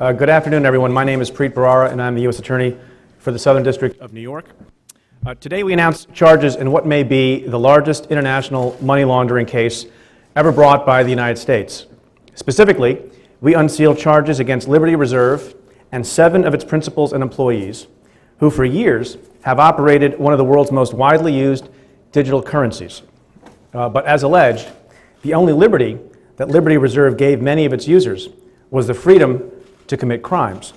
Good afternoon, everyone. My name is Preet Bharara, and I'm the U.S. Attorney for the Southern District of New York. Today we announced charges in what may be the largest international money laundering case ever brought by the United States. Specifically, we unsealed charges against Liberty Reserve and 7 of its principals and employees, who for years have operated one of the world's most widely used digital currencies. But as alleged, the only liberty that Liberty Reserve gave many of its users was the freedom to commit crimes,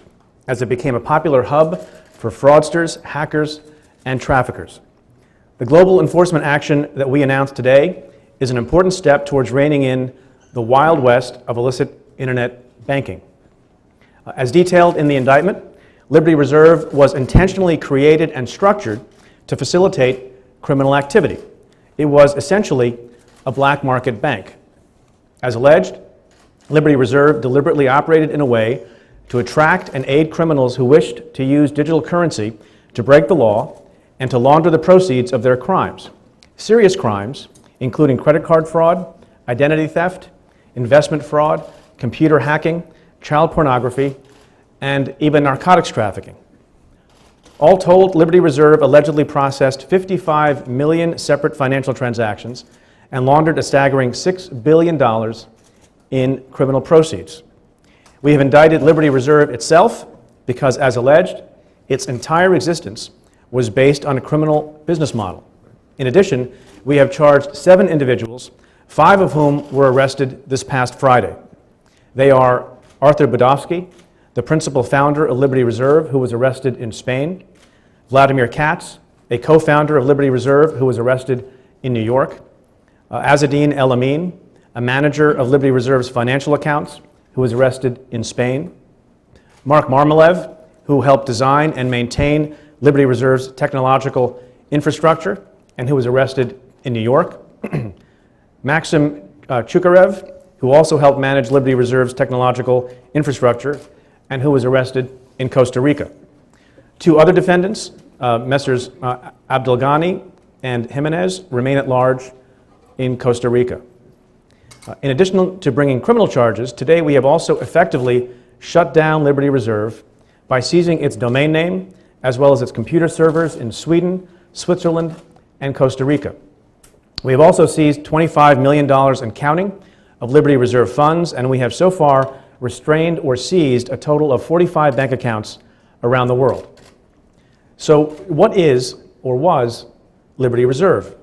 as it became a popular hub for fraudsters, hackers, and traffickers. The global enforcement action that we announced today is an important step towards reining in the Wild West of illicit internet banking. As detailed in the indictment, Liberty Reserve was intentionally created and structured to facilitate criminal activity. It was essentially a black market bank. As alleged, Liberty Reserve deliberately operated in a way to attract and aid criminals who wished to use digital currency to break the law and to launder the proceeds of their crimes. Serious crimes, including credit card fraud, identity theft, investment fraud, computer hacking, child pornography, and even narcotics trafficking. All told, Liberty Reserve allegedly processed 55 million separate financial transactions and laundered a staggering $6 billion in criminal proceeds. We have indicted Liberty Reserve itself because, as alleged, its entire existence was based on a criminal business model. In addition, we have charged 7 individuals, 5 of whom were arrested this past Friday. They are Arthur Budofsky, the principal founder of Liberty Reserve, who was arrested in Spain; Vladimir Katz, a co-founder of Liberty Reserve, who was arrested in New York; Azzedine El Amin, a manager of Liberty Reserve's financial accounts, who was arrested in Spain; Mark Marmalev, who helped design and maintain Liberty Reserve's technological infrastructure and who was arrested in New York; Maxim Chukarev, who also helped manage Liberty Reserve's technological infrastructure and who was arrested in Costa Rica. 2 other defendants, Messrs. Abdelghani and Jimenez, remain at large in Costa Rica. In addition to bringing criminal charges, today we have also effectively shut down Liberty Reserve by seizing its domain name as well as its computer servers in Sweden, Switzerland, and Costa Rica. We have also seized $25 million and counting of Liberty Reserve funds, and we have so far restrained or seized a total of 45 bank accounts around the world. So what is or was Liberty Reserve?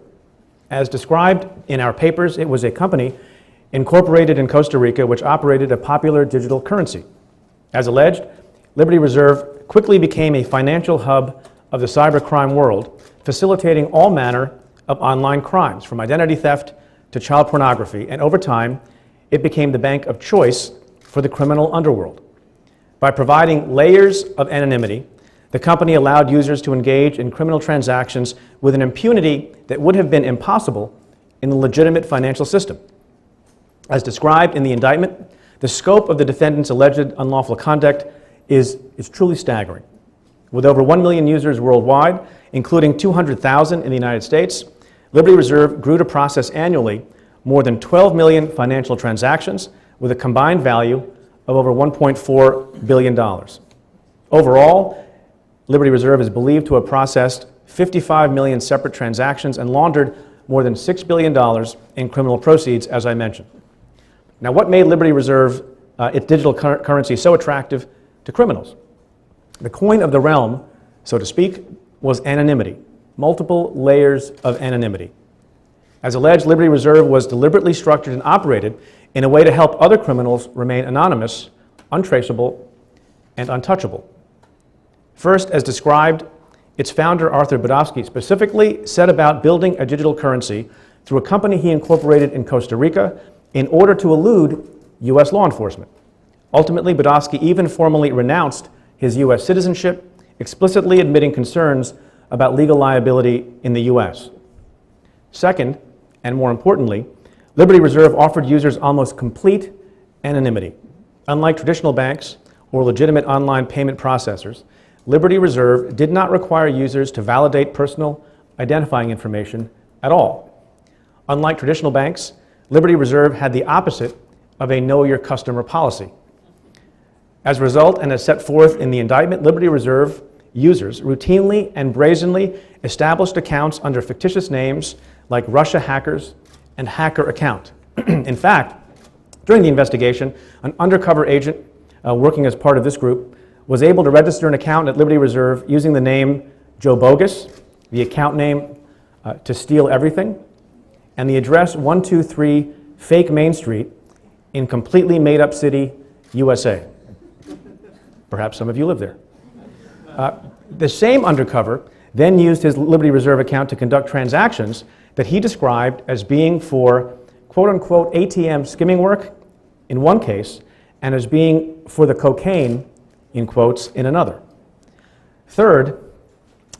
As described in our papers, it was a company incorporated in Costa Rica which operated a popular digital currency. As alleged, Liberty Reserve quickly became a financial hub of the cybercrime world, facilitating all manner of online crimes, from identity theft to child pornography, and over time, it became the bank of choice for the criminal underworld. By providing layers of anonymity, the company allowed users to engage in criminal transactions with an impunity that would have been impossible in the legitimate financial system. As described in the indictment, the scope of the defendant's alleged unlawful conduct is truly staggering. With over 1 million users worldwide, including 200,000 in the United States, Liberty Reserve grew to process annually more than 12 million financial transactions with a combined value of over $1.4 billion. Overall, Liberty Reserve is believed to have processed 55 million separate transactions and laundered more than $6 billion in criminal proceeds, as I mentioned. Now, what made Liberty Reserve, its digital currency, so attractive to criminals? The coin of the realm, so to speak, was anonymity, multiple layers of anonymity. As alleged, Liberty Reserve was deliberately structured and operated in a way to help other criminals remain anonymous, untraceable, and untouchable. First, as described, its founder, Arthur Budofsky, specifically set about building a digital currency through a company he incorporated in Costa Rica in order to elude U.S. law enforcement. Ultimately, Budofsky even formally renounced his U.S. citizenship, explicitly admitting concerns about legal liability in the U.S. Second, and more importantly, Liberty Reserve offered users almost complete anonymity. Unlike traditional banks or legitimate online payment processors, Liberty Reserve did not require users to validate personal identifying information at all. Unlike traditional banks, Liberty Reserve had the opposite of a know your customer policy. As a result, and as set forth in the indictment, Liberty Reserve users routinely and brazenly established accounts under fictitious names like Russia Hackers and Hacker Account. In fact, during the investigation, an undercover agent working as part of this group was able to register an account at Liberty Reserve using the name Joe Bogus, the account name To Steal Everything, and the address 123 Fake Main Street in completely made-up city, USA. Perhaps some of you live there. The same undercover then used his Liberty Reserve account to conduct transactions that he described as being for quote-unquote ATM skimming work in one case, and as being for the cocaine, in quotes, in another. Third,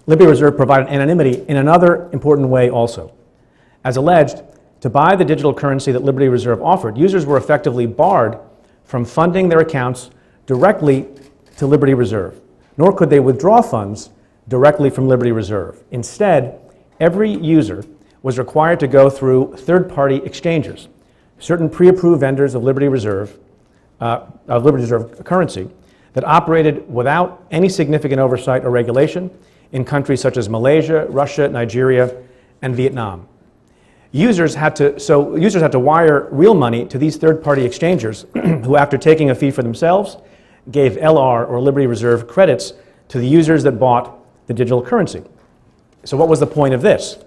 Liberty Reserve provided anonymity in another important way also. As alleged, to buy the digital currency that Liberty Reserve offered, users were effectively barred from funding their accounts directly to Liberty Reserve, nor could they withdraw funds directly from Liberty Reserve. Instead, every user was required to go through third-party exchangers, certain pre-approved vendors of Liberty Reserve currency that operated without any significant oversight or regulation in countries such as Malaysia, Russia, Nigeria, and Vietnam. Users had to wire real money to these third-party exchangers who, after taking a fee for themselves, gave LR or Liberty Reserve credits to the users that bought the digital currency. So what was the point of this?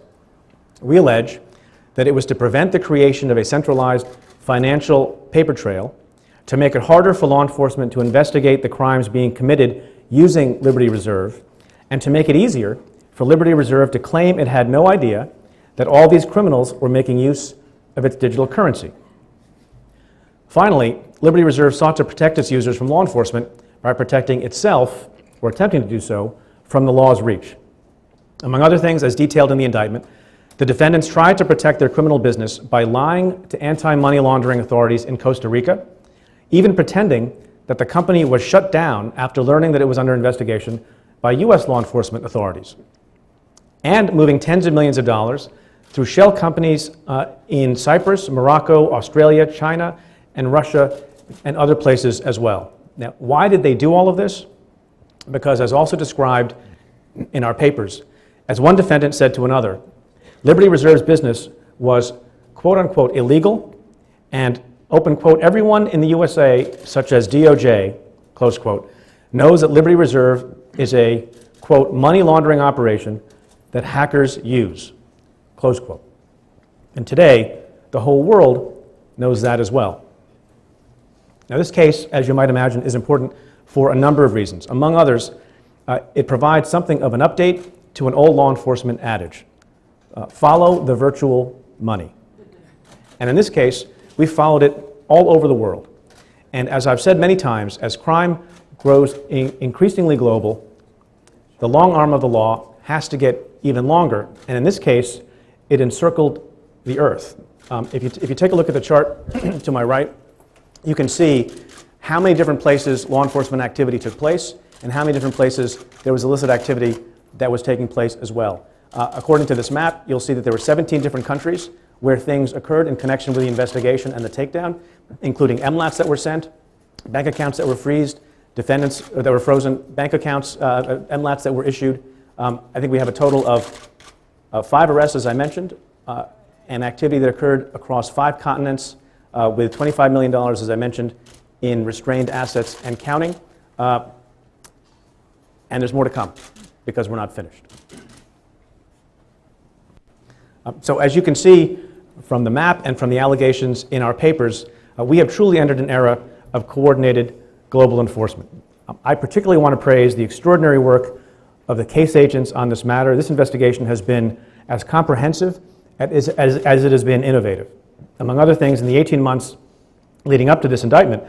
We allege that it was to prevent the creation of a centralized financial paper trail, to make it harder for law enforcement to investigate the crimes being committed using Liberty Reserve, and to make it easier for Liberty Reserve to claim it had no idea that all these criminals were making use of its digital currency. Finally, Liberty Reserve sought to protect its users from law enforcement by protecting itself, or attempting to do so, from the law's reach. Among other things, as detailed in the indictment, the defendants tried to protect their criminal business by lying to anti-money laundering authorities in Costa Rica, even pretending that the company was shut down after learning that it was under investigation by U.S. law enforcement authorities, and moving tens of millions of dollars through shell companies in Cyprus, Morocco, Australia, China, and Russia, and other places as well. Now, why did they do all of this? Because, as also described in our papers, as one defendant said to another, Liberty Reserve's business was quote-unquote illegal, and open quote, everyone in the USA, such as DOJ, close quote, knows that Liberty Reserve is a, quote, money laundering operation that hackers use, close quote. And today, the whole world knows that as well. Now, this case, as you might imagine, is important for a number of reasons. Among others, it provides something of an update to an old law enforcement adage, follow the virtual money. And in this case, we followed it all over the world. And as I've said many times, as crime grows increasingly global, the long arm of the law has to get even longer. And in this case, it encircled the earth. If you take a look at the chart to my right, you can see how many different places law enforcement activity took place and how many different places there was illicit activity that was taking place as well. According to this map, you'll see that there were 17 different countries where things occurred in connection with the investigation and the takedown, including MLATs that were sent, bank accounts that were freezed, defendants that were frozen, bank accounts, MLATs that were issued. I think we have a total of 5 arrests, as I mentioned, and activity that occurred across 5 continents with $25 million, as I mentioned, in restrained assets and counting. And there's more to come because we're not finished. So as you can see from the map and from the allegations in our papers, we have truly entered an era of coordinated global enforcement. I particularly want to praise the extraordinary work of the case agents on this matter. This investigation has been as comprehensive as it has been innovative. Among other things, in the 18 months leading up to this indictment,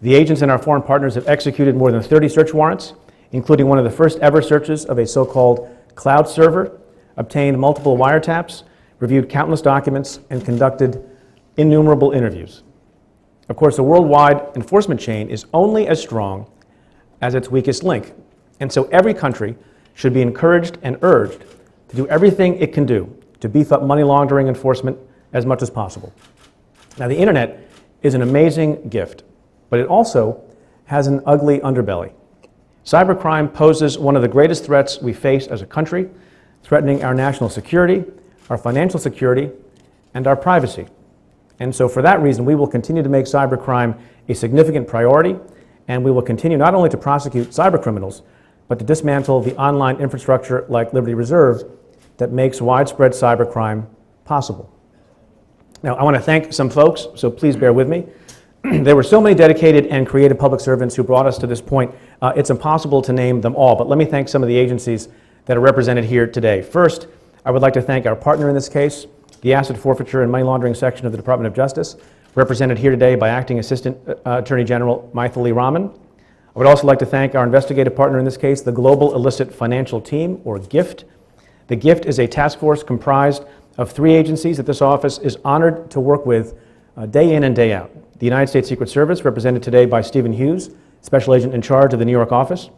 the agents and our foreign partners have executed more than 30 search warrants, including one of the first ever searches of a so-called cloud server, obtained multiple wiretaps, reviewed countless documents, and conducted innumerable interviews. Of course, the worldwide enforcement chain is only as strong as its weakest link, and so every country should be encouraged and urged to do everything it can do to beef up money laundering enforcement as much as possible. Now, the internet is an amazing gift, but it also has an ugly underbelly. Cybercrime poses one of the greatest threats we face as a country, threatening our national security, our financial security, and our privacy. And so for that reason, we will continue to make cybercrime a significant priority, and we will continue not only to prosecute cybercriminals, but to dismantle the online infrastructure like Liberty Reserve that makes widespread cybercrime possible. Now, I want to thank some folks, so please bear with me. There were so many dedicated and creative public servants who brought us to this point. It's impossible to name them all, but let me thank some of the agencies that are represented here today. First, I would like to thank our partner in this case, the Asset Forfeiture and Money Laundering Section of the Department of Justice, represented here today by Acting Assistant Attorney General Maithili Raman. I would also like to thank our investigative partner in this case, the Global Illicit Financial Team, or GIFT. The GIFT is a task force comprised of 3 agencies that this office is honored to work with day in and day out. The United States Secret Service, represented today by Stephen Hughes, Special Agent in charge of the New York office.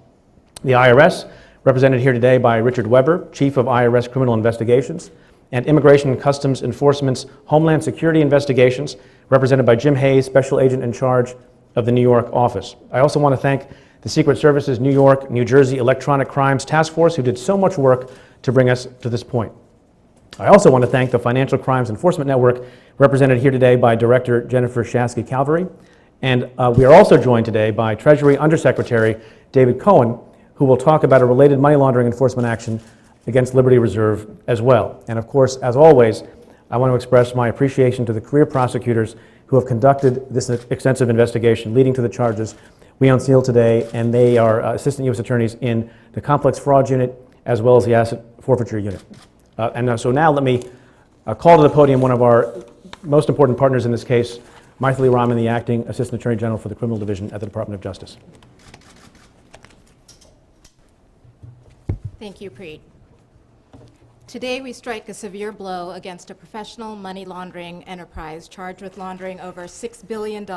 The IRS, represented here today by Richard Weber, Chief of IRS Criminal Investigations. And Immigration and Customs Enforcement's Homeland Security Investigations, represented by Jim Hayes, Special Agent in charge of the New York office. I also want to thank the Secret Service's New York, New Jersey Electronic Crimes Task Force, who did so much work to bring us to this point. I also want to thank the Financial Crimes Enforcement Network, represented here today by Director Jennifer Shasky-Calvary. And we are also joined today by Treasury Undersecretary David Cohen, who will talk about a related money laundering enforcement action against Liberty Reserve as well. And of course, as always, I want to express my appreciation to the career prosecutors who have conducted this extensive investigation leading to the charges we unseal today, and they are Assistant U.S. Attorneys in the Complex Fraud Unit as well as the Asset Forfeiture Unit. So now let me call to the podium one of our most important partners in this case, Maithili Raman, the Acting Assistant Attorney General for the Criminal Division at the Department of Justice. Thank you, Preet. Today, we strike a severe blow against a professional money laundering enterprise charged with laundering over $6 billion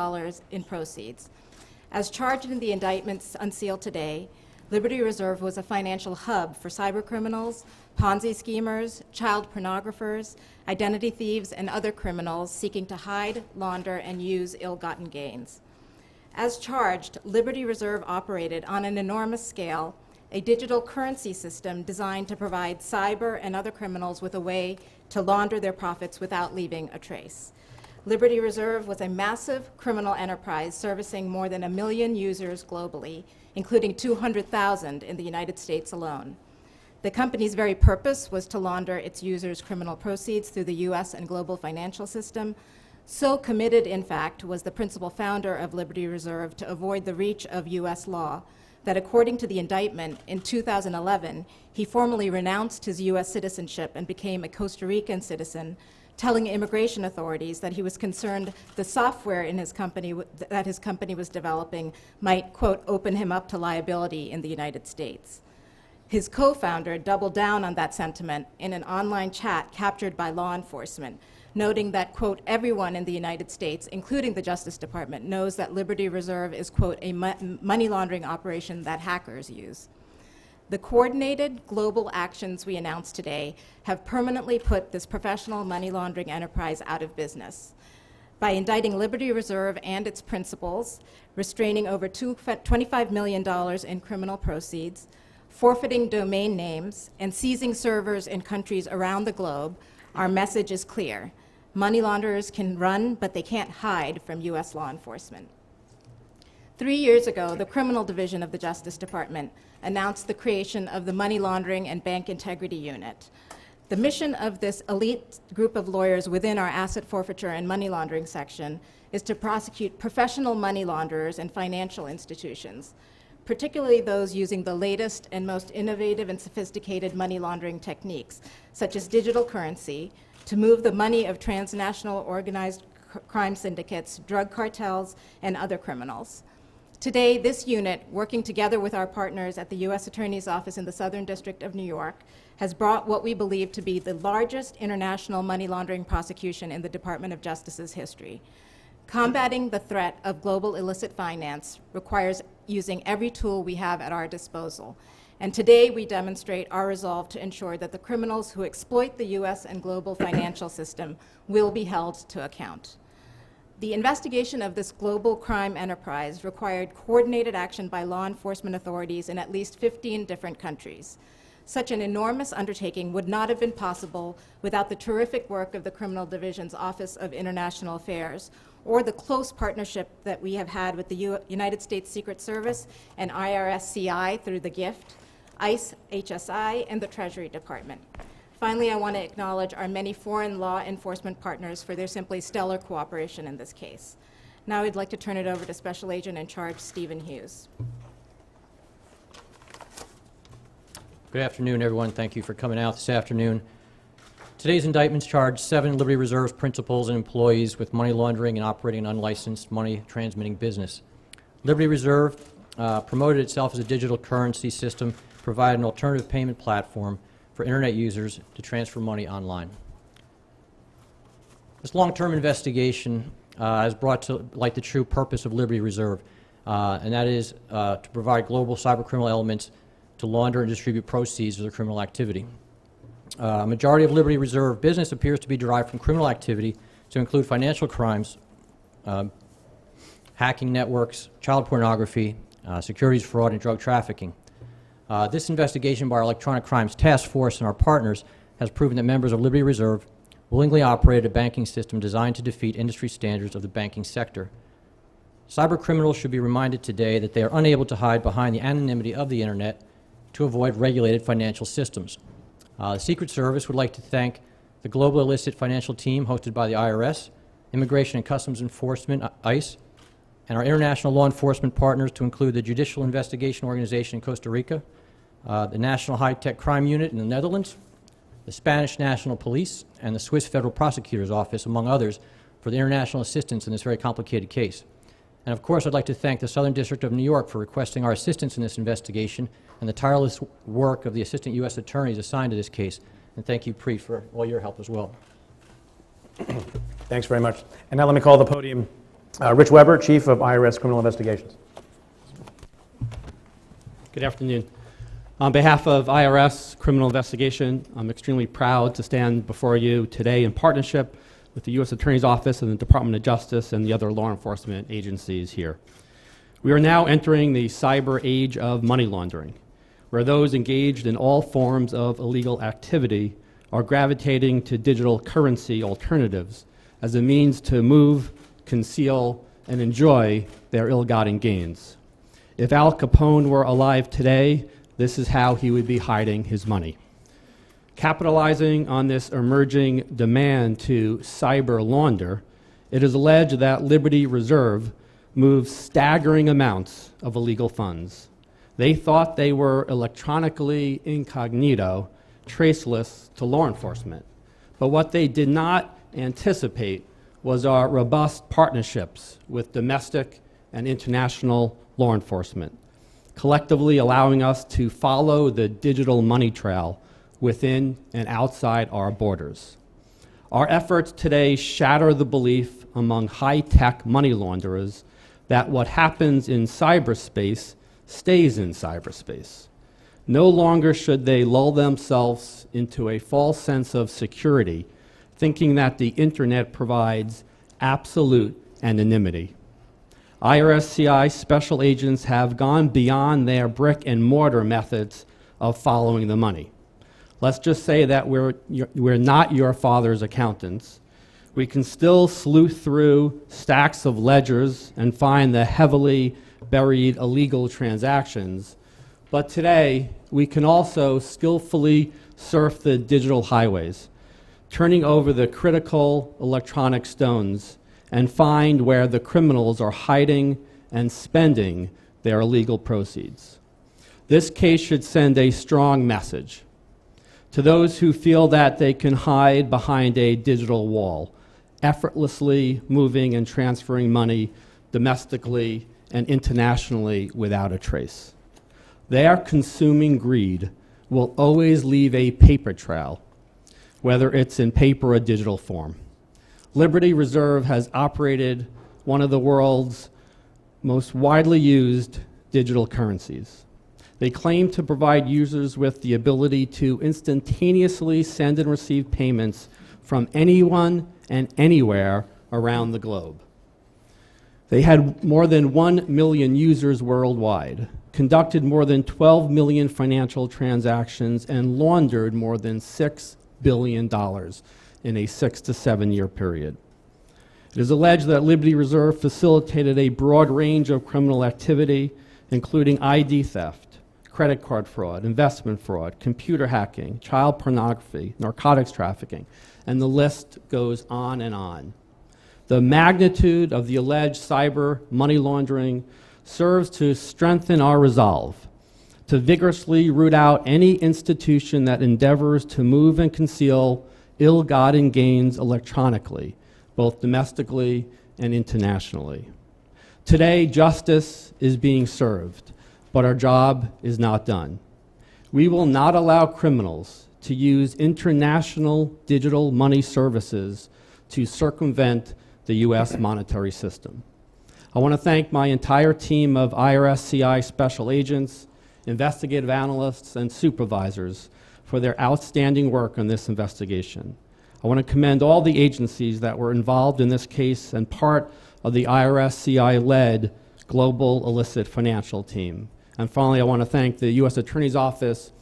in proceeds. As charged in the indictments unsealed today, Liberty Reserve was a financial hub for cybercriminals, Ponzi schemers, child pornographers, identity thieves, and other criminals seeking to hide, launder, and use ill-gotten gains. As charged, Liberty Reserve operated on an enormous scale a digital currency system designed to provide cyber and other criminals with a way to launder their profits without leaving a trace. Liberty Reserve was a massive criminal enterprise servicing more than 1 million users globally, including 200,000 in the United States alone. The company's very purpose was to launder its users' criminal proceeds through the U.S. and global financial system. So committed, in fact, was the principal founder of Liberty Reserve to avoid the reach of U.S. law that, according to the indictment, in 2011, he formally renounced his U.S. citizenship and became a Costa Rican citizen, telling immigration authorities that he was concerned the software in his company that his company was developing might, quote, open him up to liability in the United States. His co-founder doubled down on that sentiment in an online chat captured by law enforcement, noting that, quote, everyone in the United States, including the Justice Department, knows that Liberty Reserve is, quote, a money laundering operation that hackers use. The coordinated global actions we announced today have permanently put this professional money laundering enterprise out of business. By indicting Liberty Reserve and its principals, restraining over $25 million in criminal proceeds, forfeiting domain names, and seizing servers in countries around the globe, our message is clear. Money launderers can run, but they can't hide from U.S. law enforcement. 3 years ago, the Criminal Division of the Justice Department announced the creation of the Money Laundering and Bank Integrity Unit. The mission of this elite group of lawyers within our Asset Forfeiture and Money Laundering section is to prosecute professional money launderers and financial institutions, particularly those using the latest and most innovative and sophisticated money laundering techniques, such as digital currency, to move the money of transnational organized crime syndicates, drug cartels, and other criminals. Today, this unit, working together with our partners at the U.S. Attorney's Office in the Southern District of New York, has brought what we believe to be the largest international money laundering prosecution in the Department of Justice's history. Combating the threat of global illicit finance requires using every tool we have at our disposal. And today we demonstrate our resolve to ensure that the criminals who exploit the U.S. and global financial system will be held to account. The investigation of this global crime enterprise required coordinated action by law enforcement authorities in at least 15 different countries. Such an enormous undertaking would not have been possible without the terrific work of the Criminal Division's Office of International Affairs or the close partnership that we have had with the United States Secret Service and IRS-CI through the GIFT, ICE, HSI, and the Treasury Department. Finally, I want to acknowledge our many foreign law enforcement partners for their simply stellar cooperation in this case. Now I'd like to turn it over to Special Agent in Charge Stephen Hughes. Good afternoon, everyone. Thank you for coming out this afternoon. Today's indictments charge 7 Liberty Reserve's principals and employees with money laundering and operating an unlicensed money transmitting business. Liberty Reserve promoted itself as a digital currency system, provided an alternative payment platform for Internet users to transfer money online. This long-term investigation has brought to light the true purpose of Liberty Reserve, and that is to provide global cybercriminal elements to launder and distribute proceeds of their criminal activity. A majority of Liberty Reserve business appears to be derived from criminal activity to include financial crimes, hacking networks, child pornography, securities fraud, and drug trafficking. This investigation by our Electronic Crimes Task Force and our partners has proven that members of Liberty Reserve willingly operated a banking system designed to defeat industry standards of the banking sector. Cyber criminals should be reminded today that they are unable to hide behind the anonymity of the Internet to avoid regulated financial systems. The Secret Service would like to thank the Global Illicit Financial Team hosted by the IRS, Immigration and Customs Enforcement, ICE, and our international law enforcement partners to include the Judicial Investigation Organization in Costa Rica, the National High-Tech Crime Unit in the Netherlands, the Spanish National Police, and the Swiss Federal Prosecutor's Office, among others, for the international assistance in this very complicated case. And of course, I'd like to thank the Southern District of New York for requesting our assistance in this investigation and the tireless work of the Assistant U.S. Attorneys assigned to this case. And thank you, Preet, for all your help as well. Thanks very much. And now let me call to the podium Rich Weber, Chief of IRS Criminal Investigations. Good afternoon. On behalf of IRS Criminal Investigation, I'm extremely proud to stand before you today in partnership with the U.S. Attorney's Office and the Department of Justice and the other law enforcement agencies here. We are now entering the cyber age of money laundering, where those engaged in all forms of illegal activity are gravitating to digital currency alternatives as a means to move, conceal, and enjoy their ill-gotten gains. If Al Capone were alive today, this is how he would be hiding his money. Capitalizing on this emerging demand to cyber launder, it is alleged that Liberty Reserve moves staggering amounts of illegal funds. They thought they were electronically incognito, traceless to law enforcement. But what they did not anticipate was our robust partnerships with domestic and international law enforcement, collectively allowing us to follow the digital money trail within and outside our borders. Our efforts today shatter the belief among high-tech money launderers that what happens in cyberspace stays in cyberspace. No longer should they lull themselves into a false sense of security, thinking that the internet provides absolute anonymity. IRS-CI special agents have gone beyond their brick and mortar methods of following the money. Let's just say that we're not your father's accountants. We can still sleuth through stacks of ledgers and find the heavily buried illegal transactions. But today, we can also skillfully surf the digital highways, turning over the critical electronic stones and find where the criminals are hiding and spending their illegal proceeds. This case should send a strong message to those who feel that they can hide behind a digital wall, effortlessly moving and transferring money domestically and internationally without a trace. Their consuming greed will always leave a paper trail, whether it's in paper or digital form. Liberty Reserve has operated one of the world's most widely used digital currencies. They claim to provide users with the ability to instantaneously send and receive payments from anyone and anywhere around the globe. They had more than 1 million users worldwide, conducted more than 12 million financial transactions, and laundered more than $6 billion in a 6 to 7 year period. It is alleged that Liberty Reserve facilitated a broad range of criminal activity, including ID theft, credit card fraud, investment fraud, computer hacking, child pornography, narcotics trafficking, and the list goes on and on. The magnitude of the alleged cyber money laundering serves to strengthen our resolve to vigorously root out any institution that endeavors to move and conceal ill-gotten gains electronically, both domestically and internationally. Today, justice is being served, but our job is not done. We will not allow criminals to use international digital money services to circumvent the U.S. monetary system. I want to thank my entire team of IRS-CI special agents, investigative analysts, and supervisors for their outstanding work on this investigation. I want to commend all the agencies that were involved in this case and part of the IRS-CI-led Global Illicit Financial Team. And finally, I want to thank the U.S. Attorney's Office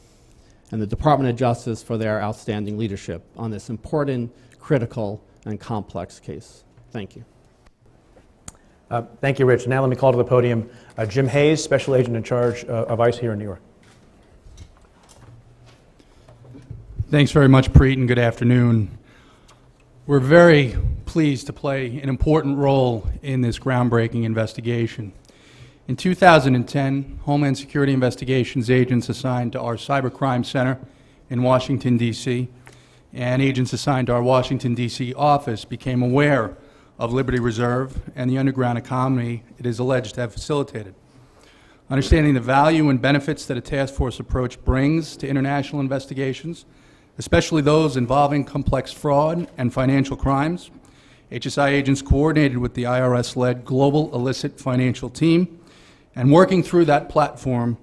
and the Department of Justice for their outstanding leadership on this important, critical, and complex case. Thank you. Thank you, Rich. Now let me call to the podium Jim Hayes, Special Agent in charge of ICE here in New York. Thanks very much, Preet, and good afternoon. We're very pleased to play an important role in this groundbreaking investigation. In 2010, Homeland Security Investigations agents assigned to our Cybercrime Center in Washington, D.C., and agents assigned to our Washington, D.C. office became aware of Liberty Reserve and the underground economy it is alleged to have facilitated. Understanding the value and benefits that a task force approach brings to international investigations, especially those involving complex fraud and financial crimes, HSI agents coordinated with the IRS-led Global Illicit Financial Team, and working through that platform,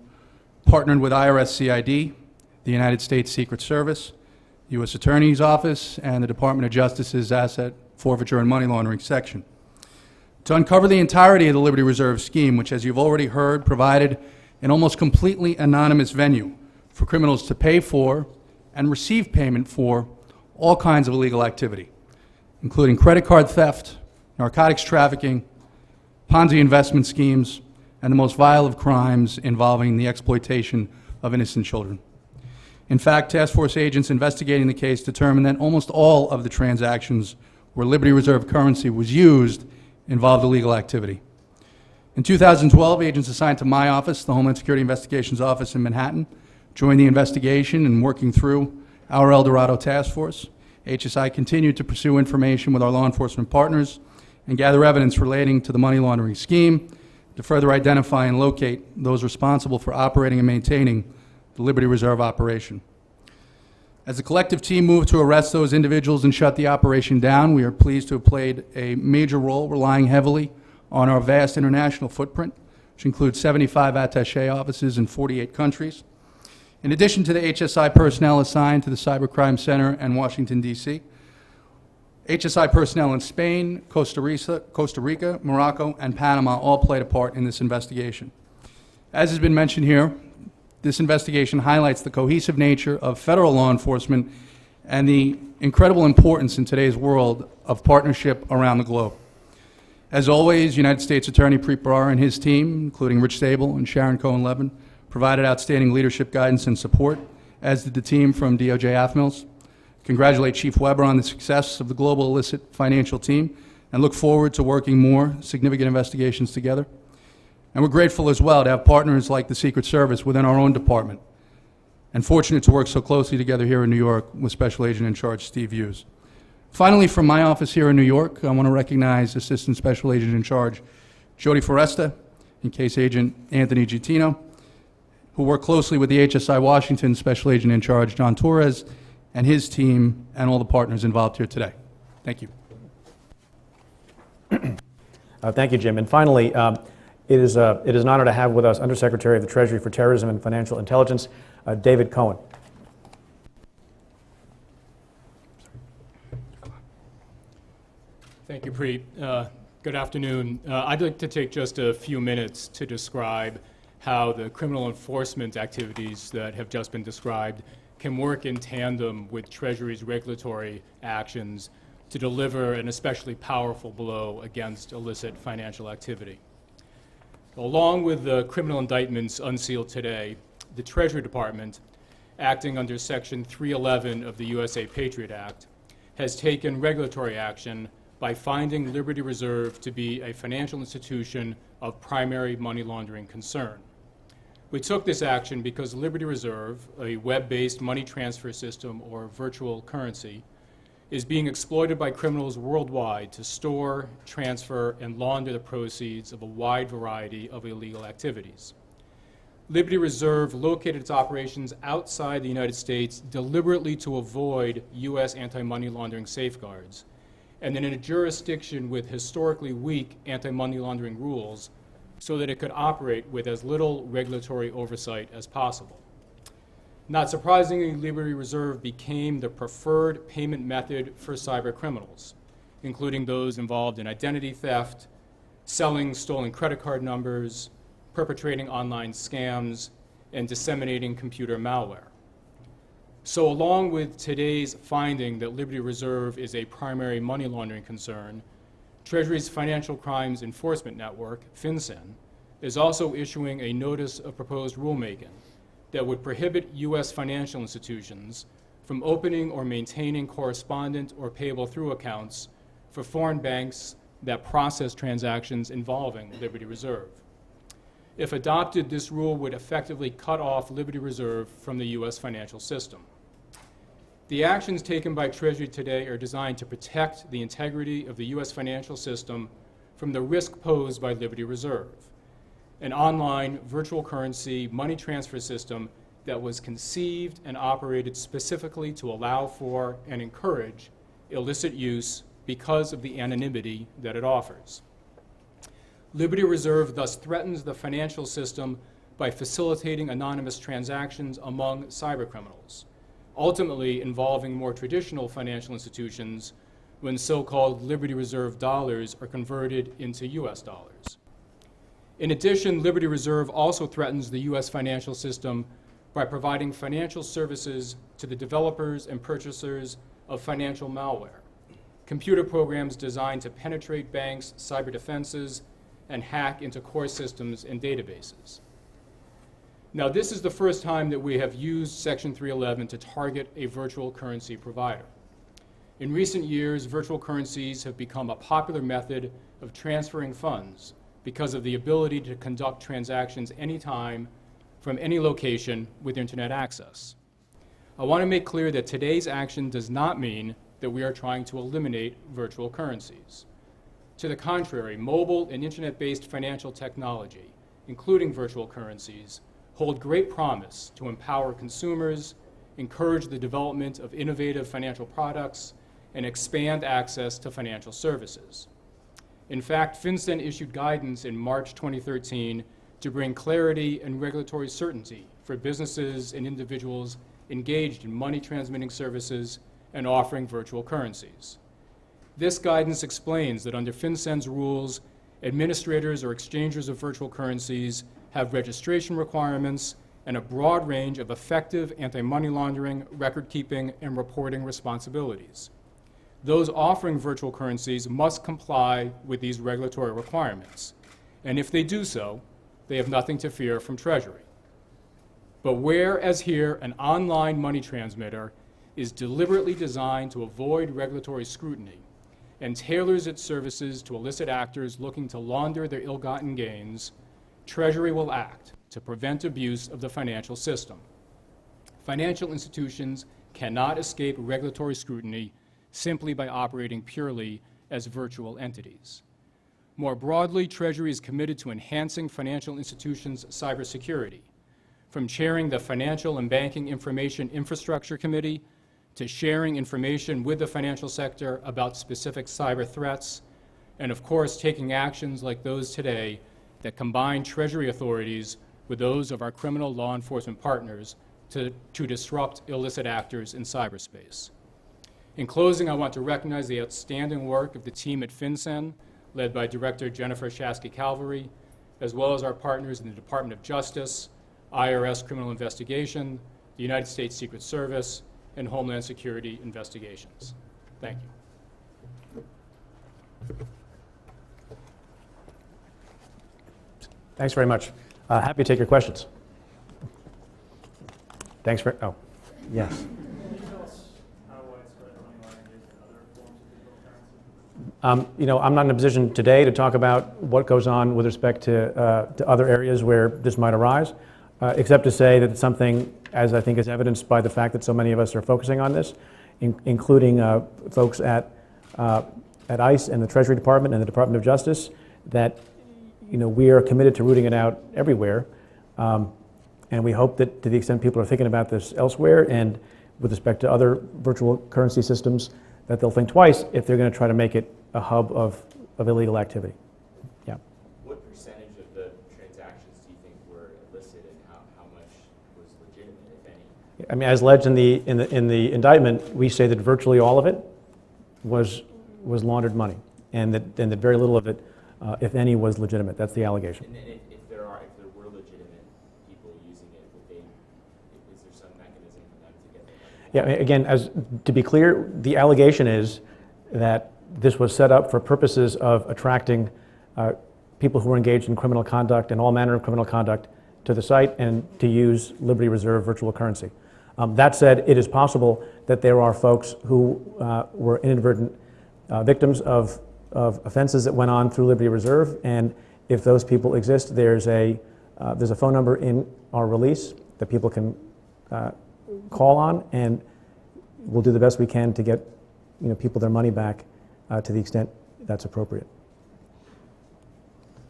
partnered with IRS-CID, the United States Secret Service, U.S. Attorney's Office, and the Department of Justice's Asset Forfeiture and Money Laundering section. To uncover the entirety of the Liberty Reserve scheme, which, as you've already heard, provided an almost completely anonymous venue for criminals to pay for and receive payment for all kinds of illegal activity, including credit card theft, narcotics trafficking, Ponzi investment schemes, and the most vile of crimes involving the exploitation of innocent children. In fact, task force agents investigating the case determined that almost all of the transactions where Liberty Reserve currency was used involved illegal activity. In 2012, agents assigned to my office, the Homeland Security Investigations Office in Manhattan, joined the investigation and working through our El Dorado task force. HSI continued to pursue information with our law enforcement partners and gather evidence relating to the money laundering scheme to further identify and locate those responsible for operating and maintaining the Liberty Reserve operation. As the collective team moved to arrest those individuals and shut the operation down, we are pleased to have played a major role, relying heavily on our vast international footprint, which includes 75 attaché offices in 48 countries. In addition to the HSI personnel assigned to the Cybercrime Center and Washington, D.C., HSI personnel in Spain, Costa Rica, Morocco, and Panama all played a part in this investigation. As has been mentioned here, this investigation highlights the cohesive nature of federal law enforcement and the incredible importance in today's world of partnership around the globe. As always, United States Attorney Preet Bharara and his team, including Rich Sable and Sharon Cohen-Levin, provided outstanding leadership guidance and support, as did the team from DOJ AFMILS. Congratulate Chief Weber on the success of the Global Illicit Financial Team and look forward to working more significant investigations together. And we're grateful as well to have partners like the Secret Service within our own department, and fortunate to work so closely together here in New York with Special Agent in Charge Steve Hughes. Finally, from my office here in New York, I want to recognize Assistant Special Agent in Charge Jody Foresta and Case Agent Anthony Gittino, who work closely with the HSI Washington Special Agent in Charge John Torres and his team and all the partners involved here today. Thank you. Thank you, Jim. And finally, it is an honor to have with us Undersecretary of the Treasury for Terrorism and Financial Intelligence, David Cohen. Thank you, Preet. Good afternoon. I'd like to take just a few minutes to describe how the criminal enforcement activities that have just been described can work in tandem with Treasury's regulatory actions to deliver an especially powerful blow against illicit financial activity. Along with the criminal indictments unsealed today, the Treasury Department, acting under Section 311 of the USA Patriot Act, has taken regulatory action by finding Liberty Reserve to be a financial institution of primary money laundering concern. We took this action because Liberty Reserve, a web-based money transfer system or virtual currency, is being exploited by criminals worldwide to store, transfer, and launder the proceeds of a wide variety of illegal activities. Liberty Reserve located its operations outside the United States deliberately to avoid U.S. anti-money laundering safeguards, and in a jurisdiction with historically weak anti-money laundering rules so that it could operate with as little regulatory oversight as possible. Not surprisingly, Liberty Reserve became the preferred payment method for cyber criminals, including those involved in identity theft, selling stolen credit card numbers, perpetrating online scams, and disseminating computer malware. So along with today's finding that Liberty Reserve is a primary money laundering concern, Treasury's Financial Crimes Enforcement Network, FinCEN, is also issuing a notice of proposed rulemaking that would prohibit U.S. financial institutions from opening or maintaining correspondent or payable through accounts for foreign banks that process transactions involving Liberty Reserve. If adopted, this rule would effectively cut off Liberty Reserve from the U.S. financial system. The actions taken by Treasury today are designed to protect the integrity of the U.S. financial system from the risk posed by Liberty Reserve, an online virtual currency money transfer system that was conceived and operated specifically to allow for and encourage illicit use because of the anonymity that it offers. Liberty Reserve thus threatens the financial system by facilitating anonymous transactions among cybercriminals, ultimately involving more traditional financial institutions when so-called Liberty Reserve dollars are converted into U.S. dollars. In addition, Liberty Reserve also threatens the U.S. financial system by providing financial services to the developers and purchasers of financial malware, computer programs designed to penetrate banks' cyber defenses and hack into core systems and databases. Now, this is the first time that we have used Section 311 to target a virtual currency provider. In recent years, virtual currencies have become a popular method of transferring funds because of the ability to conduct transactions anytime, from any location, with internet access. I want to make clear that today's action does not mean that we are trying to eliminate virtual currencies. To the contrary, mobile and internet-based financial technology, including virtual currencies, hold great promise to empower consumers, encourage the development of innovative financial products, and expand access to financial services. In fact, FinCEN issued guidance in March 2013 to bring clarity and regulatory certainty for businesses and individuals engaged in money transmitting services and offering virtual currencies. This guidance explains that under FinCEN's rules, administrators or exchangers of virtual currencies have registration requirements and a broad range of effective anti-money laundering, record-keeping, and reporting responsibilities. Those offering virtual currencies must comply with these regulatory requirements, and if they do so, they have nothing to fear from Treasury. But whereas here an online money transmitter is deliberately designed to avoid regulatory scrutiny and tailors its services to illicit actors looking to launder their ill-gotten gains, Treasury will act to prevent abuse of the financial system. Financial institutions cannot escape regulatory scrutiny simply by operating purely as virtual entities. More broadly, Treasury is committed to enhancing financial institutions' cybersecurity, from chairing the Financial and Banking Information Infrastructure Committee to sharing information with the financial sector about specific cyber threats, and of course, taking actions like those today that combine Treasury authorities with those of our criminal law enforcement partners to disrupt illicit actors in cyberspace. In closing, I want to recognize the outstanding work of the team at FinCEN, led by Director Jennifer Shasky-Calvary, as well as our partners in the Department of Justice, IRS Criminal Investigation, the United States Secret Service, and Homeland Security Investigations. Thank you. Thanks very much. Happy to take your questions. Thanks for, oh, yes. You know, I'm not in a position today to talk about what goes on with respect to other areas where this might arise, except to say that it's something, as I think is evidenced by the fact that so many of us are focusing on this, including folks at ICE and the Treasury Department and the Department of Justice, that you know, we are committed to rooting it out everywhere. And we hope that to the extent people are thinking about this elsewhere and with respect to other virtual currency systems, that they'll think twice if they're going to try to make it a hub of illegal activity. Yeah. What percentage of the transactions do you think were illicit, and how much was legitimate, if any? I mean, as alleged in the indictment, we say that virtually all of it was laundered money, and that very little of it, if any, was legitimate. That's the allegation. And then if there were legitimate people using it, is there some mechanism for them to get the money? Yeah, I mean, again, to be clear, the allegation is that this was set up for purposes of attracting people who were engaged in criminal conduct and all manner of criminal conduct to the site and to use Liberty Reserve virtual currency. That said, it is possible that there are folks who were inadvertent victims of offenses that went on through Liberty Reserve, and if those people exist, there's a phone number in our release that people can call on, and we'll do the best we can to get people their money back to the extent that's appropriate.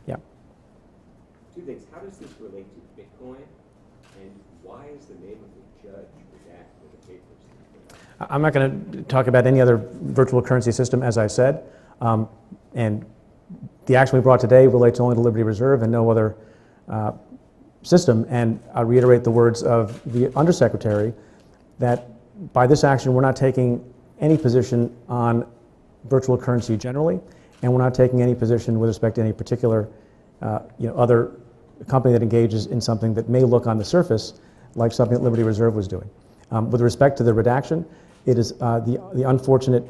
Yeah. Two things. How does this relate to Bitcoin, and why is the name of the judge redacted in the papers? I'm not going to talk about any other virtual currency system, as I said, and the action we brought today relates only to Liberty Reserve and no other system, and I'll reiterate the words of the Undersecretary that by this action we're not taking any position on virtual currency generally, and we're not taking any position with respect to any particular other company that engages in something that may look on the surface like something that Liberty Reserve was doing. With respect to the redaction, it is the unfortunate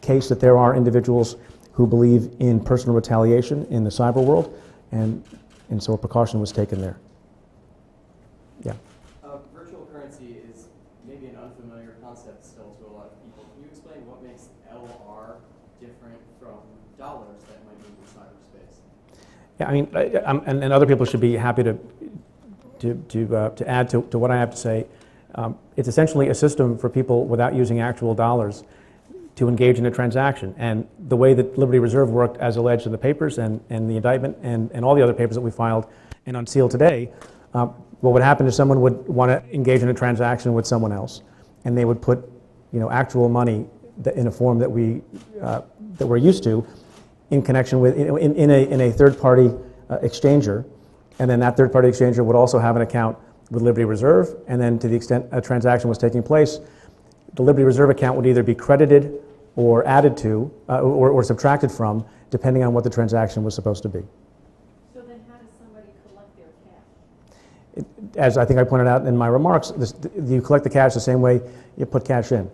case that there are individuals who believe in personal retaliation in the cyber world, and so a precaution was taken there. Yeah. Virtual currency is maybe an unfamiliar concept still to a lot of people. Can you explain what makes LR different from dollars that might move in cyberspace? Yeah, I mean, and other people should be happy to add to what I have to say. It's essentially a system for people without using actual dollars to engage in a transaction. And the way that Liberty Reserve worked, as alleged in the papers and the indictment and all the other papers that we filed and unsealed today, what would happen is someone would want to engage in a transaction with someone else, and they would put actual money in a form that we're used to in connection with in a third-party exchanger, and then that third-party exchanger would also have an account with Liberty Reserve, and then to the extent a transaction was taking place, the Liberty Reserve account would either be credited or added to or subtracted from, depending on what the transaction was supposed to be. So then how does somebody collect their cash? As I think I pointed out in my remarks, you collect the cash the same way you put cash in.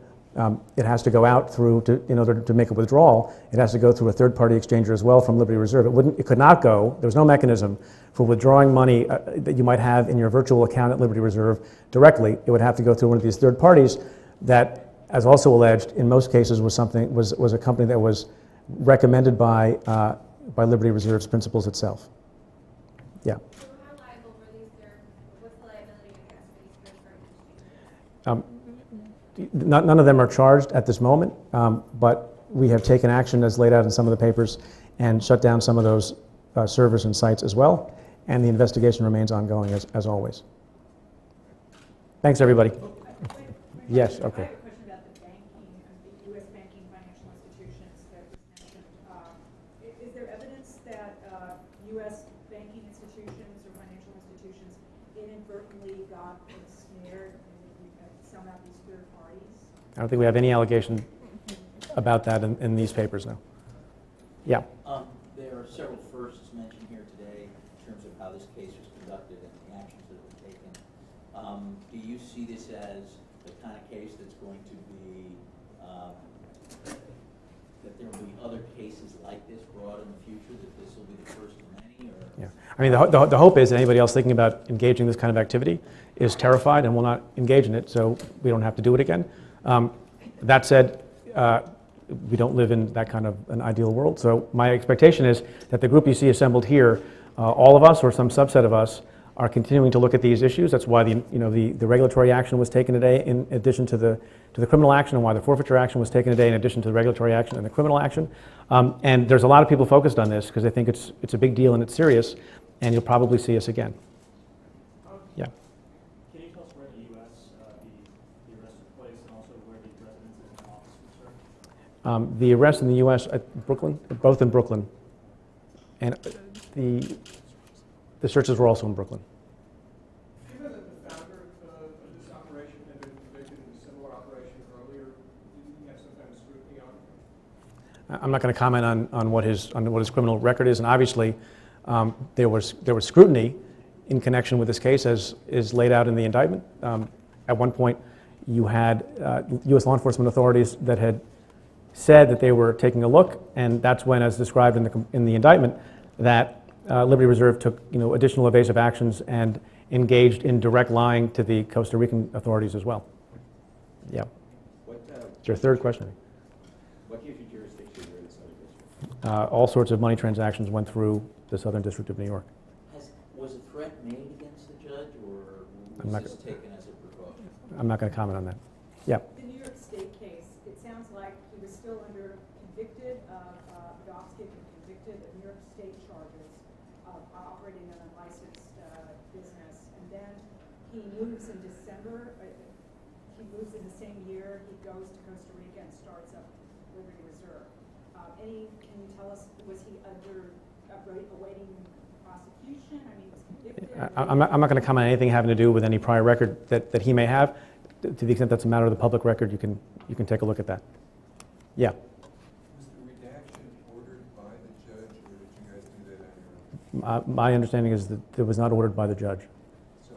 It has to go out through, in order to make a withdrawal, it has to go through a third-party exchanger as well from Liberty Reserve. It could not go, there was no mechanism for withdrawing money that you might have in your virtual account at Liberty Reserve directly. It would have to go through one of these third parties that, as also alleged, in most cases was a company that was recommended by Liberty Reserve's principals itself. Yeah. So how liable were these what's the liability against these third-party exchangers? None of them are charged at this moment, but we have taken action as laid out in some of the papers and shut down some of those servers and sites as well, and the investigation remains ongoing as always. Thanks, everybody. Yes, okay. I have a question about the banking, the U.S. banking financial institutions that was mentioned. Is there evidence that U.S. banking institutions or financial institutions inadvertently got ensnared and somehow these third parties? I don't think we have any allegation about that in these papers now. Yeah. conducted and the actions that have been taken. Do you see this as the kind of case that's going to be, that there will be other cases like this brought in the future, that this will be the first of many, or? Yeah. I mean, the hope is that anybody else thinking about engaging this kind of activity is terrified and will not engage in it, so we don't have to do it again. That said, we don't live in that kind of an ideal world. So my expectation is that the group you see assembled here, all of us or some subset of us, are continuing to look at these issues. That's why the regulatory action was taken today in addition to the criminal action, and why the forfeiture action was taken today in addition to the regulatory action and the criminal action. And there's a lot of people focused on this because they think it's a big deal and it's serious, and you'll probably see us again. Yeah. Can you tell us where in the U.S. the arrest took place, and also where the residences and offices were served? The arrest in the U.S. at Brooklyn, both in Brooklyn, and the searches were also in Brooklyn. Given that the founder of this operation had been convicted in a similar operation earlier, didn't he have some kind of scrutiny on him? I'm not going to comment on what his criminal record is, and obviously there was scrutiny in connection with this case, as is laid out in the indictment. At one point, you had U.S. law enforcement authorities that had said that they were taking a look, and that's when, as described in the indictment, that Liberty Reserve took additional evasive actions and engaged in direct lying to the Costa Rican authorities as well. Yeah. It's your third question. What gives you jurisdiction here in the Southern District? All sorts of money transactions went through the Southern District of New York. Was a threat made against the judge, or I'm not was this taken as a precaution? I'm not going to comment on that. Yeah. The New York State case, it sounds like he was still convicted of, Godowski had been convicted of New York State charges of operating an unlicensed business, and then he moves in December, he moves in the same year, he goes to Costa Rica and starts up Liberty Reserve. Can you tell us, was he awaiting prosecution? I mean, was convicted? I'm not going to comment on anything having to do with any prior record that he may have. To the extent that's a matter of the public record, you can take a look at that. Yeah. Was the redaction ordered by the judge, or did you guys do that on your own? My understanding is that it was not ordered by the judge. So,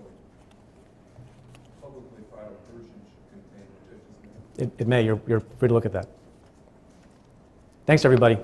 publicly filed version should contain the judge's name? It may. You're free to look at that. Thanks, everybody.